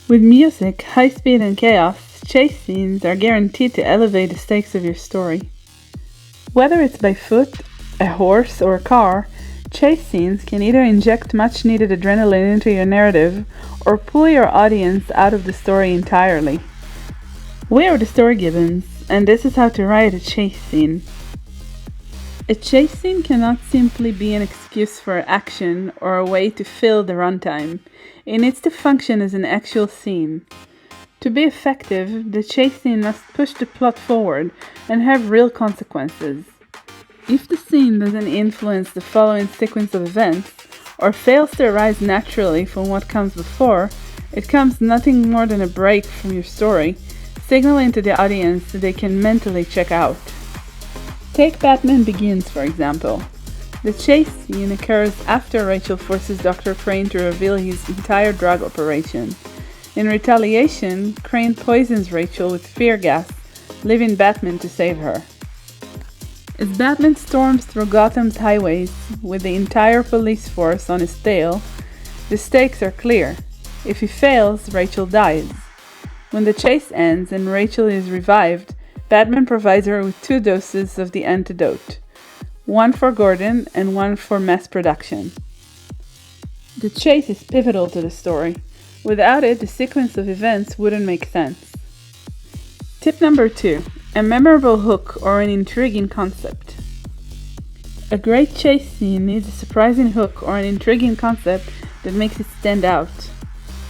With music, high speed, and chaos, chase scenes are guaranteed to elevate the stakes of your story. Whether it's by foot, a horse, or a car, chase scenes can either inject much needed adrenaline into your narrative or pull your audience out of the story entirely. We are the Story Gibbons, and this is how to write a chase scene. A chase scene cannot simply be an excuse for action or a way to fill the runtime. It needs to function as an actual scene. To be effective, the chase scene must push the plot forward and have real consequences. If the scene doesn't influence the following sequence of events, or fails to arise naturally from what comes before, it becomes nothing more than a break from your story, signaling to the audience that they can mentally check out. Take Batman Begins, for example. The chase scene occurs after Rachel forces Dr. Crane to reveal his entire drug operation. In retaliation, Crane poisons Rachel with fear gas, leaving Batman to save her. As Batman storms through Gotham's highways with the entire police force on his tail, the stakes are clear. If he fails, Rachel dies. When the chase ends and Rachel is revived, Batman provides her with 2 doses of the antidote, one for Gordon and one for mass production. The chase is pivotal to the story. Without it, the sequence of events wouldn't make sense. Tip number 2. A memorable hook or an intriguing concept. A great chase scene needs a surprising hook or an intriguing concept that makes it stand out.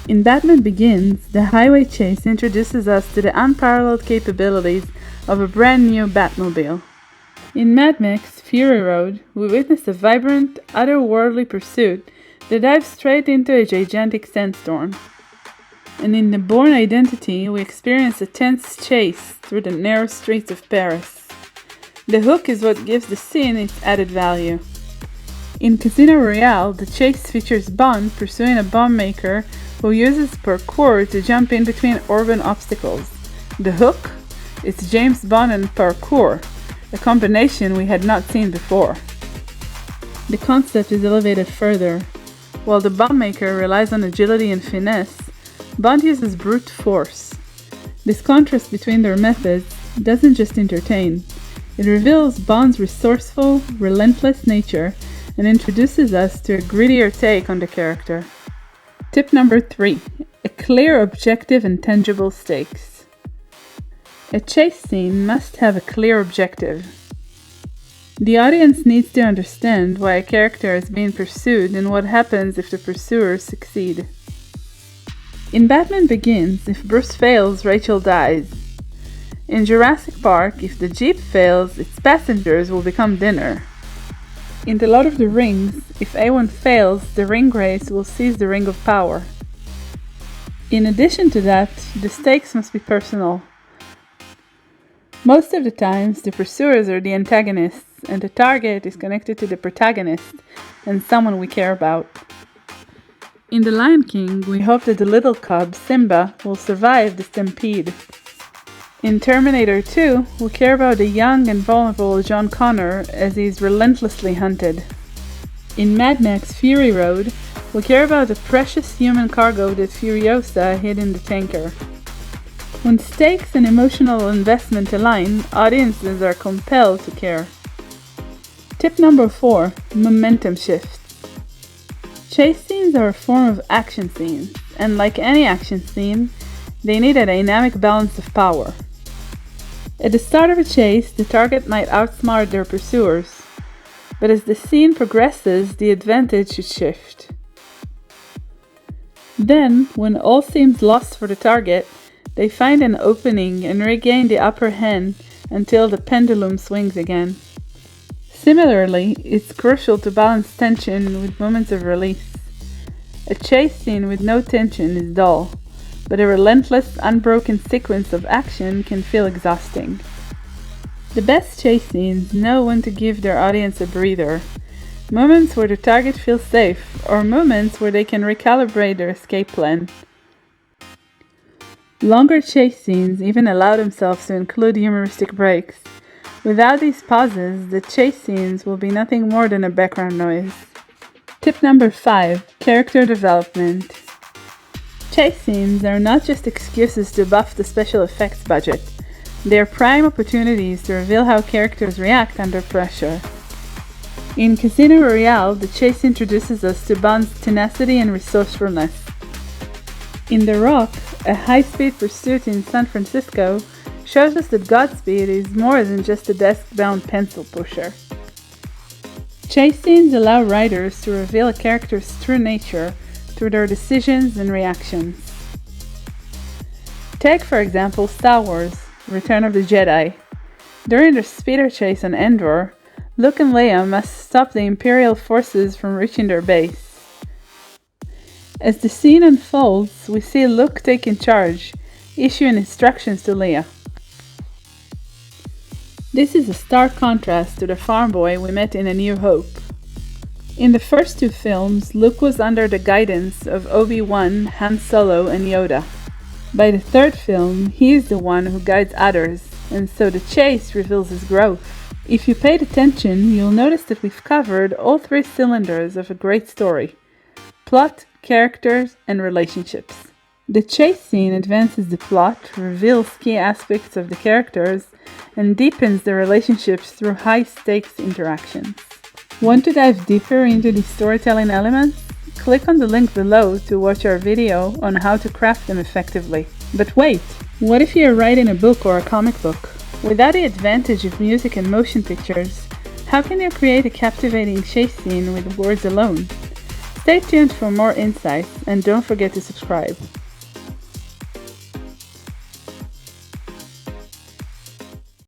In Batman Begins, the highway chase introduces us to the unparalleled capabilities of a brand new Batmobile. In Mad Max Fury Road, we witness a vibrant, otherworldly pursuit that dives straight into a gigantic sandstorm. And in The Bourne Identity, we experience a tense chase through the narrow streets of Paris. The hook is what gives the scene its added value. In Casino Royale, the chase features Bond pursuing a bomb maker who uses parkour to jump in between urban obstacles. The hook? It's James Bond and parkour, a combination we had not seen before. The concept is elevated further. While the bomb maker relies on agility and finesse, Bond uses brute force. This contrast between their methods doesn't just entertain. It reveals Bond's resourceful, relentless nature and introduces us to a grittier take on the character. Tip number 3. A clear objective and tangible stakes. A chase scene must have a clear objective. The audience needs to understand why a character is being pursued and what happens if the pursuers succeed. In Batman Begins, if Bruce fails, Rachel dies. In Jurassic Park, if the Jeep fails, its passengers will become dinner. In The Lord of the Rings, if A1 fails, the ring race will seize the Ring of Power. In addition to that, the stakes must be personal. Most of the times, the pursuers are the antagonists, and the target is connected to the protagonist and someone we care about. In The Lion King, we hope that the little cub, Simba, will survive the stampede. In Terminator 2, we care about the young and vulnerable John Connor as he is relentlessly hunted. In Mad Max Fury Road, we care about the precious human cargo that Furiosa hid in the tanker. When stakes and emotional investment align, audiences are compelled to care. Tip number 4. Momentum shifts. Chase scenes are a form of action scenes, and like any action scene, they need a dynamic balance of power. At the start of a chase, the target might outsmart their pursuers, but as the scene progresses, the advantage should shift. Then, when all seems lost for the target, they find an opening and regain the upper hand until the pendulum swings again. Similarly, it's crucial to balance tension with moments of release. A chase scene with no tension is dull, but a relentless, unbroken sequence of action can feel exhausting. The best chase scenes know when to give their audience a breather, moments where the target feels safe, or moments where they can recalibrate their escape plan. Longer chase scenes even allow themselves to include humoristic breaks. Without these pauses, the chase scenes will be nothing more than a background noise. Tip number 5. Character development. Chase scenes are not just excuses to buff the special effects budget. They are prime opportunities to reveal how characters react under pressure. In Casino Royale, the chase introduces us to Bond's tenacity and resourcefulness. In The Rock, a high-speed pursuit in San Francisco shows us that Godspeed is more than just a desk-bound pencil pusher. Chase scenes allow writers to reveal a character's true nature through their decisions and reactions. Take, for example, Star Wars: Return of the Jedi. During their speeder chase on Endor, Luke and Leia must stop the Imperial forces from reaching their base. As the scene unfolds, we see Luke taking charge, issuing instructions to Leia. This is a stark contrast to the farm boy we met in A New Hope. In the first two films, Luke was under the guidance of Obi-Wan, Han Solo, and Yoda. By the third film, he is the one who guides others, and so the chase reveals his growth. If you paid attention, you'll notice that we've covered all three cylinders of a great story: plot, characters, and relationships. The chase scene advances the plot, reveals key aspects of the characters, and deepens the relationships through high-stakes interactions. Want to dive deeper into these storytelling elements? Click on the link below to watch our video on how to craft them effectively. But wait, what if you're writing a book or a comic book? Without the advantage of music and motion pictures, how can you create a captivating chase scene with words alone? Stay tuned for more insights, and don't forget to subscribe.